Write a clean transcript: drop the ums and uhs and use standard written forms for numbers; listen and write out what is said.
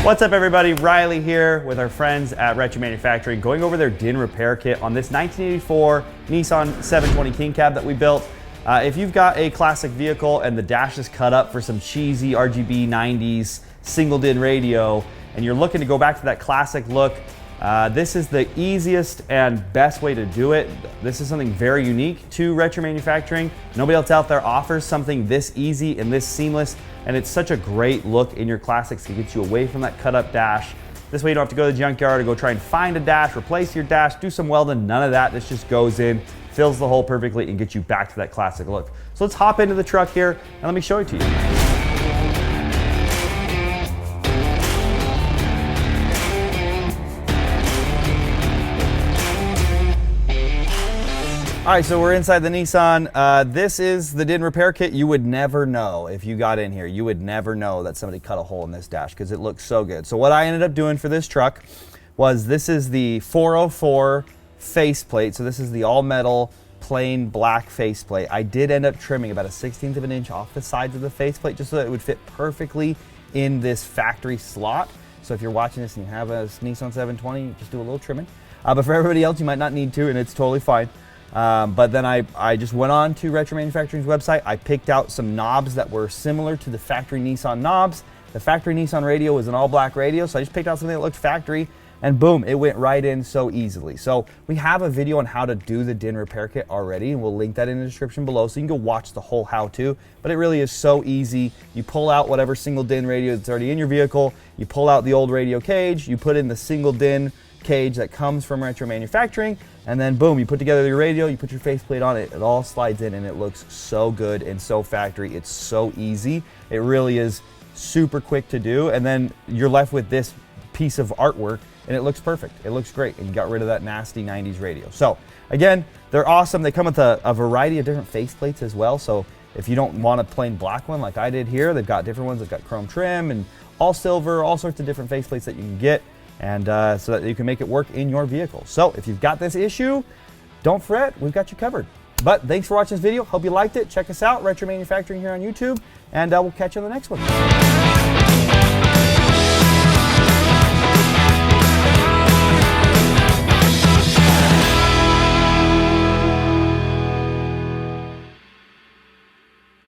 What's up everybody, Riley here with our friends at Retro Manufacturing going over their DIN repair kit on this 1984 Nissan 720 King Cab that we built. If you've got a classic vehicle and the dash is cut up for some cheesy RGB 90s single DIN radio and you're looking to go back to that classic look, this is the easiest and best way to do it. This is something very unique to Retro Manufacturing. Nobody else out there offers something this easy and this seamless, and it's such a great look in your classics to get you away from that cut up dash. This way you don't have to go to the junkyard or go try and find a dash, replace your dash, do some welding, none of that. This just goes in, fills the hole perfectly, and gets you back to that classic look. So let's hop into the truck here and let me show it to you. All right, so we're inside the Nissan. This is the DIN repair kit. You would never know if you got in here. You would never know that somebody cut a hole in this dash because it looks so good. So what I ended up doing for this truck was this is the 404 faceplate. So this is the all metal plain black faceplate. I did end up trimming about a 1/16 of an inch off the sides of the faceplate just so that it would fit perfectly in this factory slot. So if you're watching this and you have a Nissan 720, just do a little trimming. But for everybody else, you might not need to, and it's totally fine. But then I just went on to Retro Manufacturing's website. I picked out some knobs that were similar to the factory Nissan knobs. The factory Nissan radio was an all black radio, so I just picked out something that looked factory, and boom, it went right in so easily. So we have a video on how to do the DIN repair kit already, and we'll link that in the description below so you can go watch the whole how-to. But it really is so easy. You pull out whatever single DIN radio that's already in your vehicle, you pull out the old radio cage, you put in the single DIN cage that comes from Retro Manufacturing, and then boom, you put together your radio, you put your faceplate on it, it all slides in and it looks so good and so factory. It's so easy. It really is super quick to do, and then you're left with this piece of artwork and it looks perfect. It looks great, and you got rid of that nasty 90s radio. So again, they're awesome. They come with a variety of different faceplates as well, so if you don't want a plain black one like I did here, they've got different ones. They've got chrome trim and all silver, all sorts of different faceplates that you can get, and so that you can make it work in your vehicle. So if you've got this issue, don't fret, we've got you covered. But thanks for watching this video. Hope you liked it. Check us out, Retro Manufacturing here on YouTube, and we'll catch you on the next one.